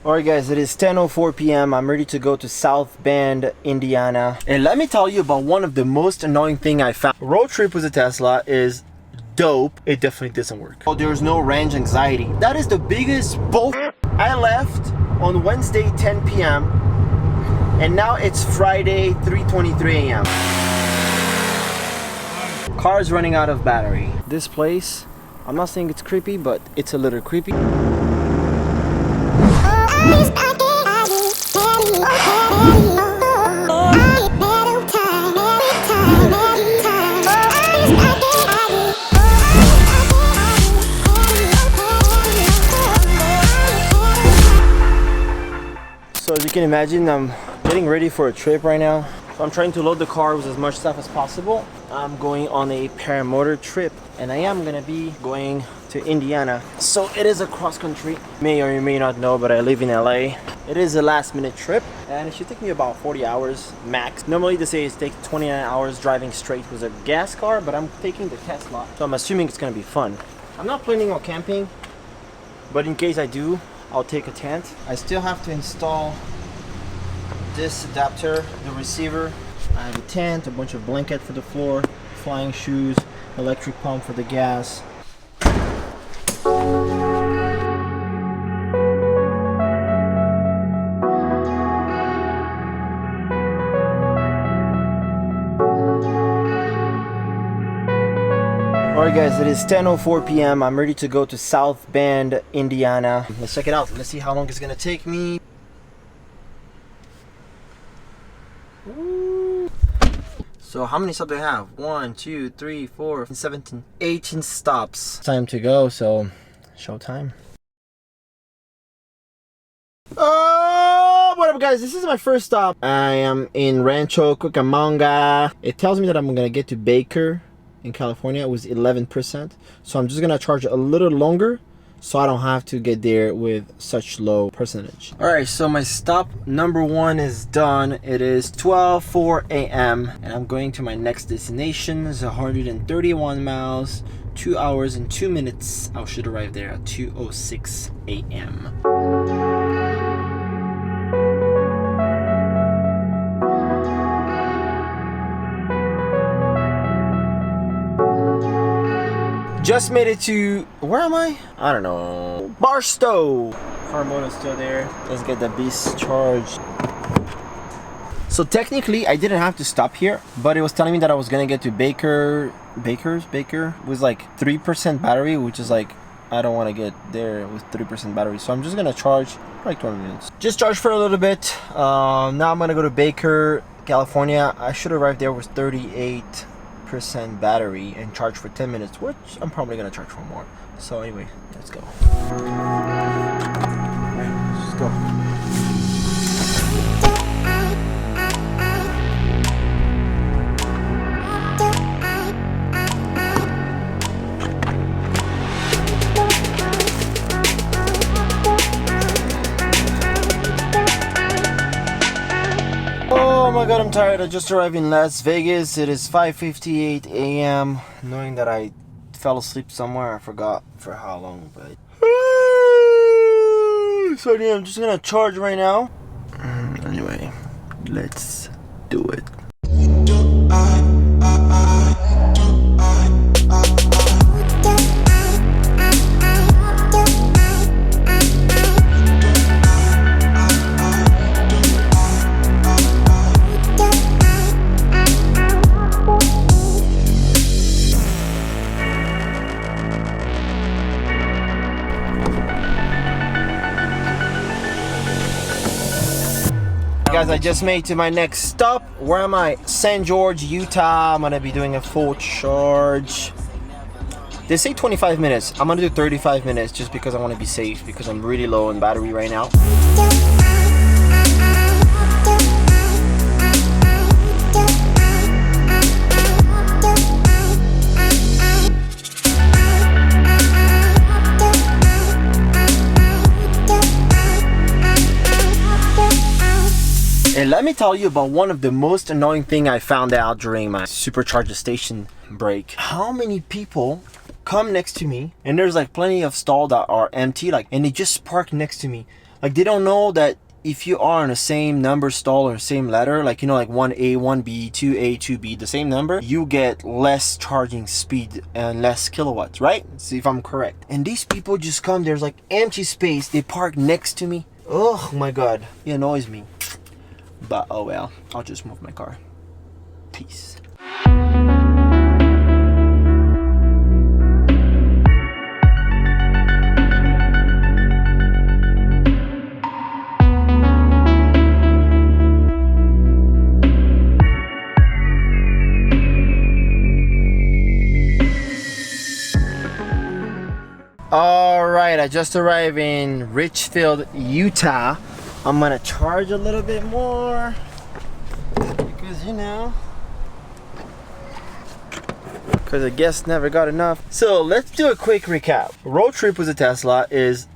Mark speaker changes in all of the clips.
Speaker 1: Alright guys, it is 10:04 p.m. I'm ready to go to South Bend, Indiana. And let me tell you about one of the most annoying thing I found. Road trip with a Tesla is dope. It definitely doesn't work. Oh, there's no range anxiety. That is the biggest bull. I left on Wednesday 10 p.m. and now it's Friday 3:23 a.m. Car's running out of battery. This place, I'm not saying it's creepy, but it's a little creepy. So as you can imagine, I'm getting ready for a trip right now. So I'm trying to load the car with as much stuff as possible. I'm going on a paramotor trip and I am gonna be going to Indiana. So it is a cross country. May or you may not know, but I live in LA. It is a last minute trip and it should take me about 40 hours max. Normally they say it takes 29 hours driving straight with a gas car, but I'm taking the Tesla. So I'm assuming it's gonna be fun. I'm not planning on camping, but in case I do, I'll take a tent. I still have to install this adapter, the receiver. I have a tent, a bunch of blanket for the floor, flying shoes, electric pump for the gas. Alright guys, it is 10:04 p.m. I'm ready to go to South Bend, Indiana. Let's check it out. Let's see how long it's gonna take me. So how many stops do I have? 1, 2, 3, 4, 17, 18 stops. Time to go, so showtime. Oh, what up guys? This is my first stop. I am in Rancho Cucamonga. It tells me that I'm gonna get to Baker in California. It was 11%. So I'm just gonna charge a little longer so I don't have to get there with such low percentage. Alright, so my stop number 1 is done. It is 12:04 a.m. and I'm going to my next destination. It's 131 miles, 2 hours and 2 minutes. I should arrive there at 2:06 a.m. Just made it to, where am I? I don't know. Barstow. Paramotor is still there. Let's get the beast charged. So technically, I didn't have to stop here, but it was telling me that I was gonna get to Baker with like 3% battery, which is like, I don't want to get there with 3% battery. So I'm just gonna charge for like 20 minutes. Just charge for a little bit. Now I'm gonna go to Baker, California. I should arrive there with 38% battery and charge for 10 minutes, which I'm probably gonna charge for more. So anyway, let's go. Alright, let's just go. Oh my god, I'm tired. I just arrived in Las Vegas. It is 5:58 a.m. Knowing that I fell asleep somewhere, I forgot for how long, but so yeah, I'm just gonna charge right now. Anyway, let's do it. Guys, I just made to my next stop. Where am I? St. George, Utah. I'm gonna be doing a full charge. They say 25 minutes. I'm gonna do 35 minutes just because I want to be safe, because I'm really low on battery right now. And let me tell you about one of the most annoying thing I found out during my supercharger station break. How many people come next to me and there's like plenty of stalls that are empty, like, and they just park next to me. Like they don't know that if you are on the same number stall or same letter, like you know, like 1A, 1B, 2A, 2B, the same number, you get less charging speed and less kilowatts, right? See if I'm correct. And these people just come, there's like empty space, they park next to me. Oh my god, it annoys me. But oh well, I'll just move my car. Peace. Alright, I just arrived in Richfield, Utah. I'm gonna charge a little bit more because you know, because I guess never got enough. So let's do a quick recap. Road trip with a Tesla is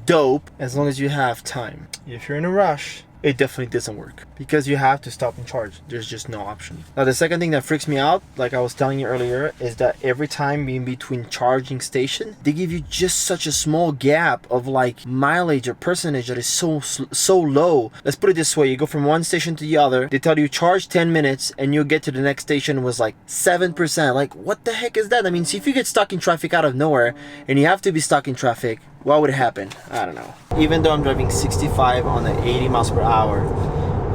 Speaker 1: dope as long as you have time. If you're in a rush, it definitely doesn't work because you have to stop and charge. There's just no option. Now the second thing that freaks me out, like I was telling you earlier, is that every time in between charging station, they give you just such a small gap of like mileage or percentage that is so low. Let's put it this way, you go from one station to the other, they tell you charge 10 minutes and you'll get to the next station was like 7%. Like what the heck is that? I mean, see, if you get stuck in traffic out of nowhere and you have to be stuck in traffic, what would happen? I don't know. Even though I'm driving 65 on the 80 miles per hour,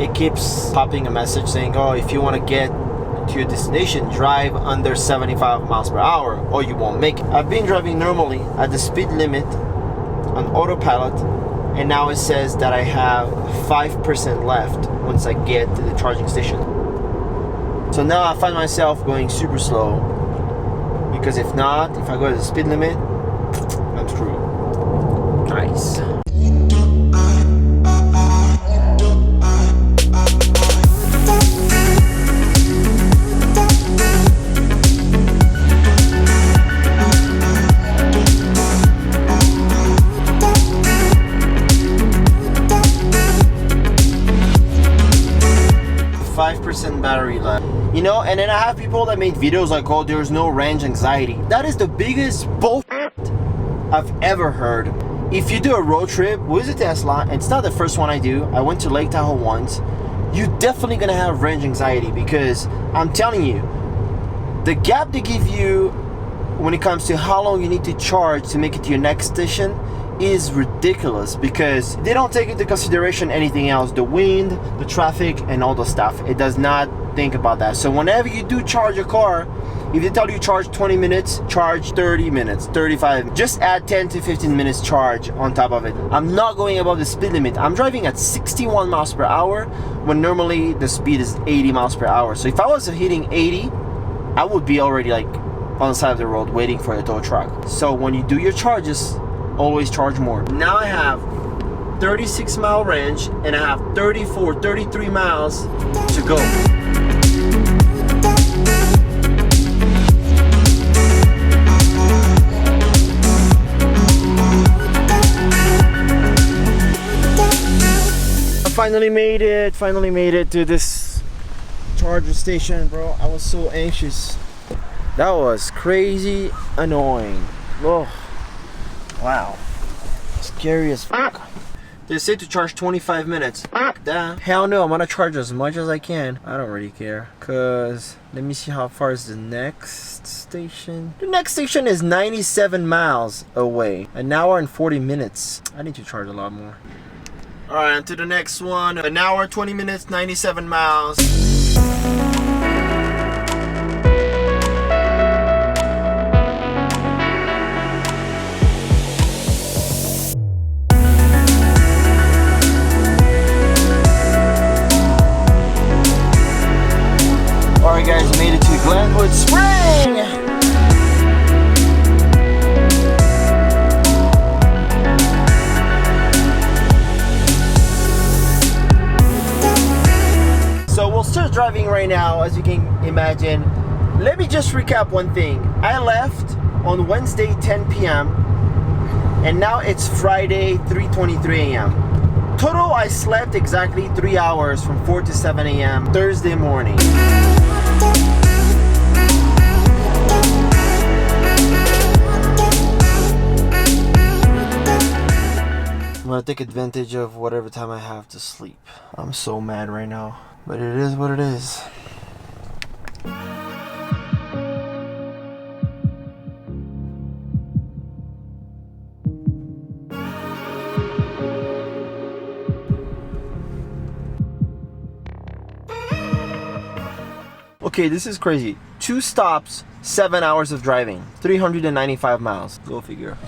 Speaker 1: it keeps popping a message saying, oh, if you want to get to your destination, drive under 75 miles per hour or you won't make it. I've been driving normally at the speed limit on autopilot, and now it says that I have 5% left once I get to the charging station. So now I find myself going super slow, because if not, if I go to the speed limit, I'm screwed. Nice. 5% battery left. You know, and then I have people that made videos like, oh, there's no range anxiety. That is the biggest bullshit I've ever heard. If you do a road trip with a Tesla, and it's not the first one I do, I went to Lake Tahoe once, you're definitely gonna have range anxiety, because I'm telling you, the gap they give you when it comes to how long you need to charge to make it to your next station is ridiculous, because they don't take into consideration anything else, the wind, the traffic, and all the stuff. It does not think about that. So whenever you do charge a car, if they tell you charge 20 minutes, charge 30 minutes, 35, just add 10 to 15 minutes charge on top of it. I'm not going above the speed limit. I'm driving at 61 miles per hour when normally the speed is 80 miles per hour. So if I was hitting 80, I would be already like on the side of the road waiting for the tow truck. So when you do your charges, always charge more. Now I have 36 mile range and I have 34, 33 miles to go. Finally made it to this charger station, bro. I was so anxious. That was crazy annoying. Oh, wow, scary as fuck. They say to charge 25 minutes. Fuck that. Hell no, I'm gonna charge as much as I can. I don't really care, cause let me see how far is the next station. The next station is 97 miles away, an hour and 40 minutes. I need to charge a lot more. Alright, on to the next one. An hour, 20 minutes, 97 miles. Alright guys, made it to Glenwood Spring! So we're still driving right now, as you can imagine. Let me just recap one thing. I left on Wednesday 10 p.m. and now it's Friday 3:23 a.m. Total, I slept exactly 3 hours from 4 to 7 a.m. Thursday morning. I'm gonna take advantage of whatever time I have to sleep. I'm so mad right now, but it is what it is. Okay, this is crazy. 2 stops, 7 hours of driving, 395 miles. Go figure.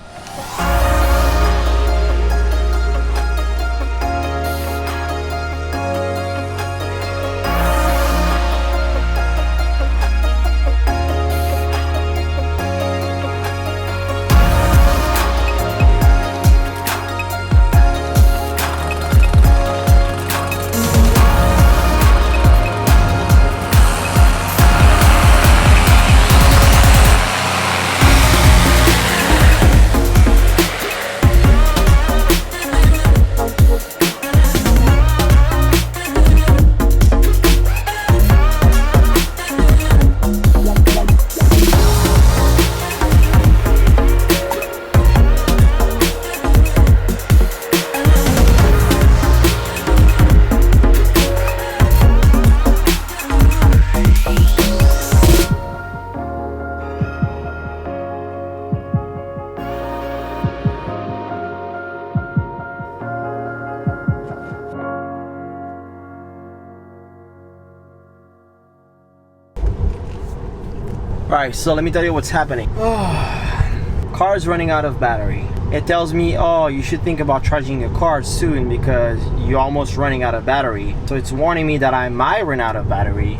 Speaker 1: Alright, so let me tell you what's happening. Car is running out of battery. It tells me, oh, you should think about charging your car soon because you're almost running out of battery. So it's warning me that I might run out of battery,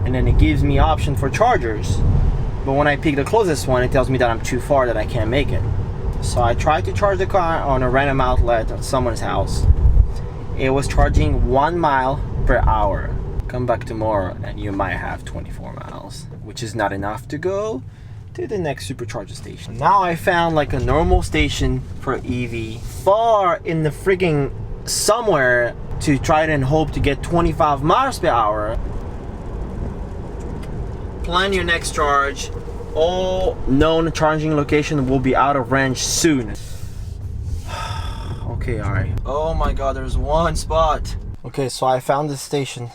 Speaker 1: and then it gives me option for chargers. But when I pick the closest one, it tells me that I'm too far, that I can't make it. So I tried to charge the car on a random outlet at someone's house. It was charging 1 mile per hour. Come back tomorrow and you might have 24 miles, which is not enough to go to the next supercharger station. Now I found like a normal station for EV far in the frigging somewhere to try and hope to get 25 miles per hour. Plan your next charge. All known charging location will be out of range soon. Okay, alright. Oh my god, there's one spot. Okay, so I found this station.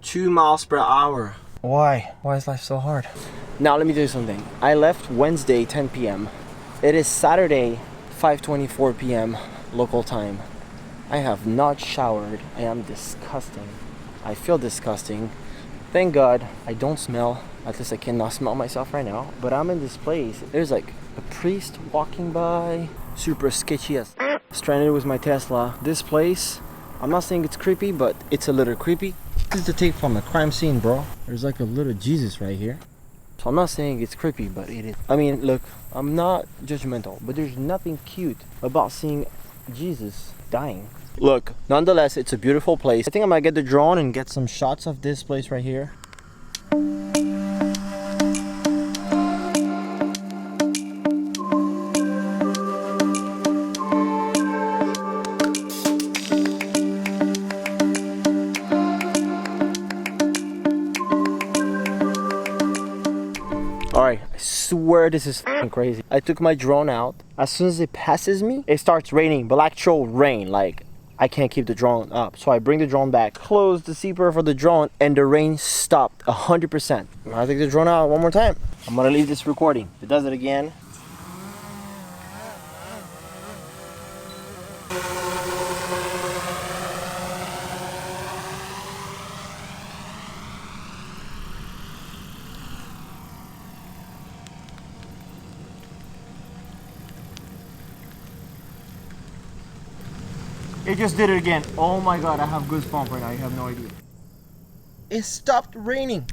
Speaker 1: 2 miles per hour. Why? Why is life so hard? Now let me tell you something. I left Wednesday 10 p.m. It is Saturday 5:24 p.m. local time. I have not showered. I am disgusting. I feel disgusting. Thank God I don't smell. At least I cannot smell myself right now. But I'm in this place. There's like a priest walking by. Super sketchy as stranded with my Tesla. This place, I'm not saying it's creepy, but it's a little creepy. This is the tape from the crime scene, bro. There's like a little Jesus right here. So I'm not saying it's creepy, but it is. I mean, look, I'm not judgmental, but there's nothing cute about seeing Jesus dying. Look, nonetheless, it's a beautiful place. I think I might get the drone and get some shots of this place right here. Alright, I swear this is f***ing crazy. I took my drone out. As soon as it passes me, it starts raining, but actual rain. Like, I can't keep the drone up. So I bring the drone back, close the zipper for the drone, and the rain stopped 100%. I'm gonna take the drone out one more time. I'm gonna leave this recording. If it does it again, it just did it again. Oh my god, I have goosebumps right now. You have no idea. It stopped raining.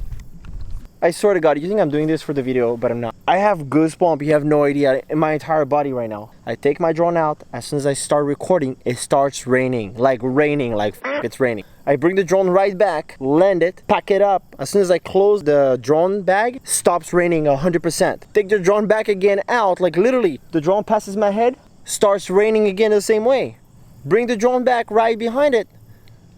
Speaker 1: I swear to God, you think I'm doing this for the video, but I'm not. I have goosebumps, you have no idea, in my entire body right now. I take my drone out. As soon as I start recording, it starts raining. Like it's raining. I bring the drone right back, land it, pack it up. As soon as I close the drone bag, stops raining 100%. Take the drone back again out, like literally, the drone passes my head, starts raining again the same way. Bring the drone back right behind it,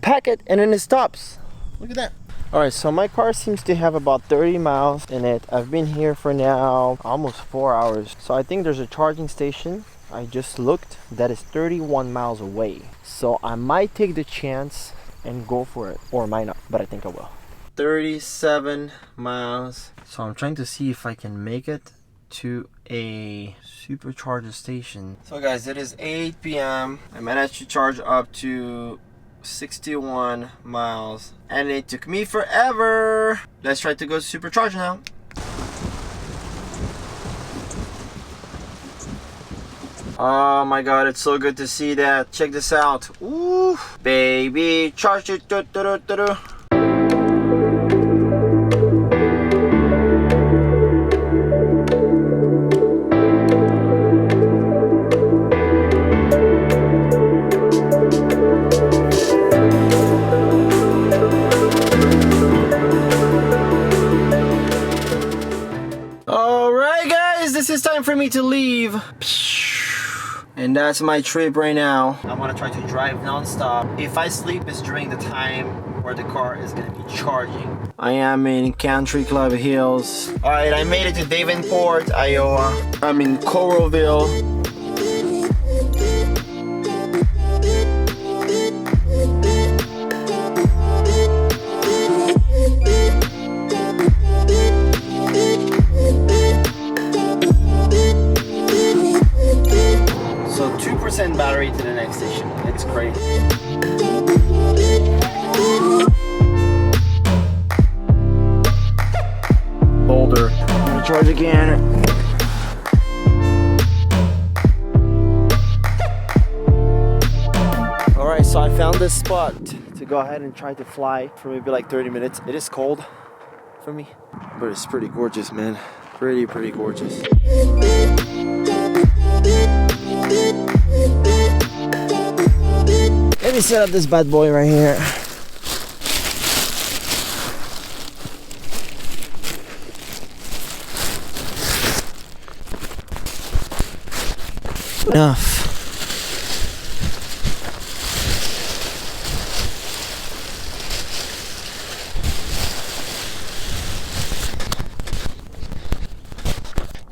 Speaker 1: pack it, and then it stops. Look at that. Alright, so my car seems to have about 30 miles in it. I've been here for now almost 4 hours. So I think there's a charging station I just looked, that is 31 miles away. So I might take the chance and go for it, or might not, but I think I will. 37 miles. So I'm trying to see if I can make it to a supercharger station. So guys, it is 8 p.m. I managed to charge up to 61 miles and it took me forever. Let's try to go supercharge now. Oh my god, it's so good to see that. Check this out. Ooh, baby, charge it. Alright guys, this is time for me to leave. And that's my trip right now. I'm gonna try to drive non-stop. If I sleep, it's during the time where the car is gonna be charging. I am in Country Club Hills. Alright, I made it to Davenport, Iowa. I'm in Coralville. So 2% battery to the next station. It's crazy. Boulder. I'm gonna charge again. Alright, so I found this spot to go ahead and try to fly for maybe like 30 minutes. It is cold for me, but it's pretty gorgeous, man. Pretty gorgeous. Let me set up this bad boy right here. Enough.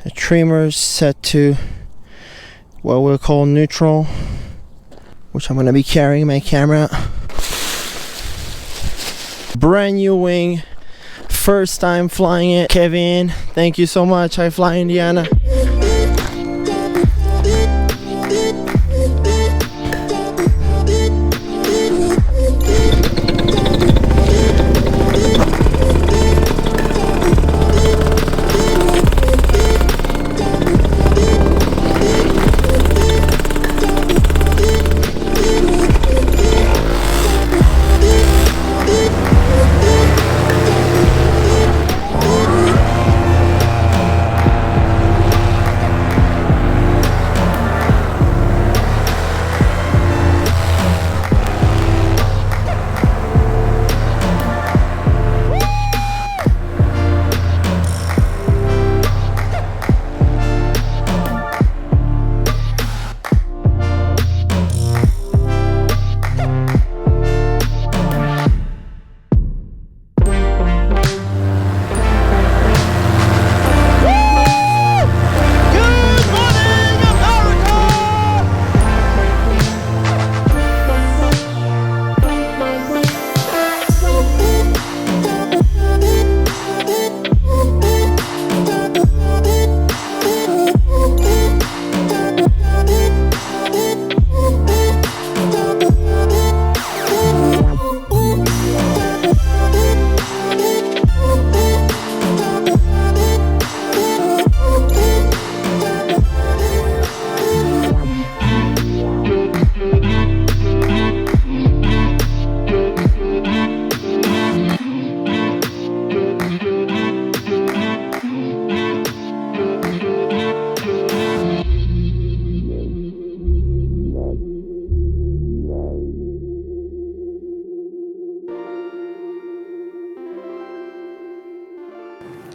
Speaker 1: The trimmer's set to what we'll call neutral, which I'm going to be carrying my camera. Brand new wing, first time flying it. Kevin, thank you so much. I fly Indiana.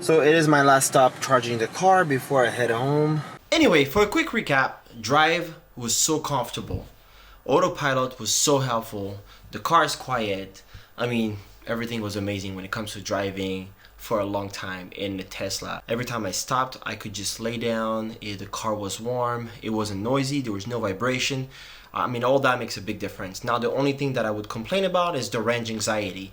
Speaker 1: So it is my last stop charging the car before I head home. Anyway, for a quick recap, drive was so comfortable. Autopilot was so helpful. The car is quiet. I mean, everything was amazing when it comes to driving. for a long time in the Tesla. Every time I stopped, I could just lay down, the car was warm, it wasn't noisy, there was no vibration. I mean, all that makes a big difference. Now, the only thing that I would complain about is the range anxiety.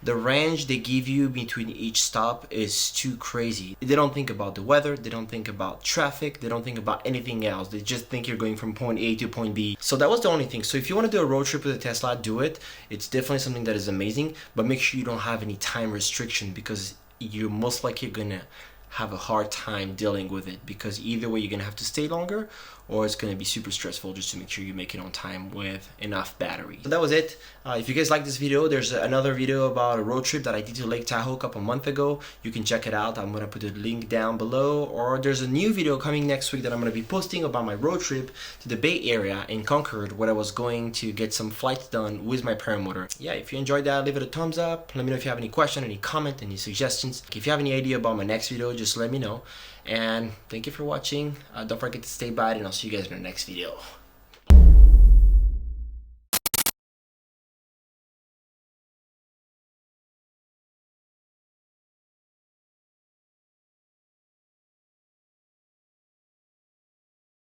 Speaker 1: The range they give you between each stop is too crazy. They don't think about the weather, they don't think about traffic, they don't think about anything else. They just think you're going from point A to point B. So that was the only thing. So if you want to do a road trip with a Tesla, do it. It's definitely something that is amazing, but make sure you don't have any time restriction, because you're most likely gonna have a hard time dealing with it, because either way you're gonna have to stay longer, or it's gonna be super stressful just to make sure you make it on time with enough battery. So that was it. If you guys like this video, there's another video about a road trip that I did to Lake Tahoe a couple months ago. You can check it out. I'm gonna put a link down below, or there's a new video coming next week that I'm gonna be posting about my road trip to the Bay Area in Concord, where I was going to get some flights done with my paramotor. Yeah, if you enjoyed that, leave it a thumbs up. Let me know if you have any question, any comment, any suggestions. If you have any idea about my next video, just let me know. And thank you for watching. Don't forget to stay bad, and I'll see you guys in the next video.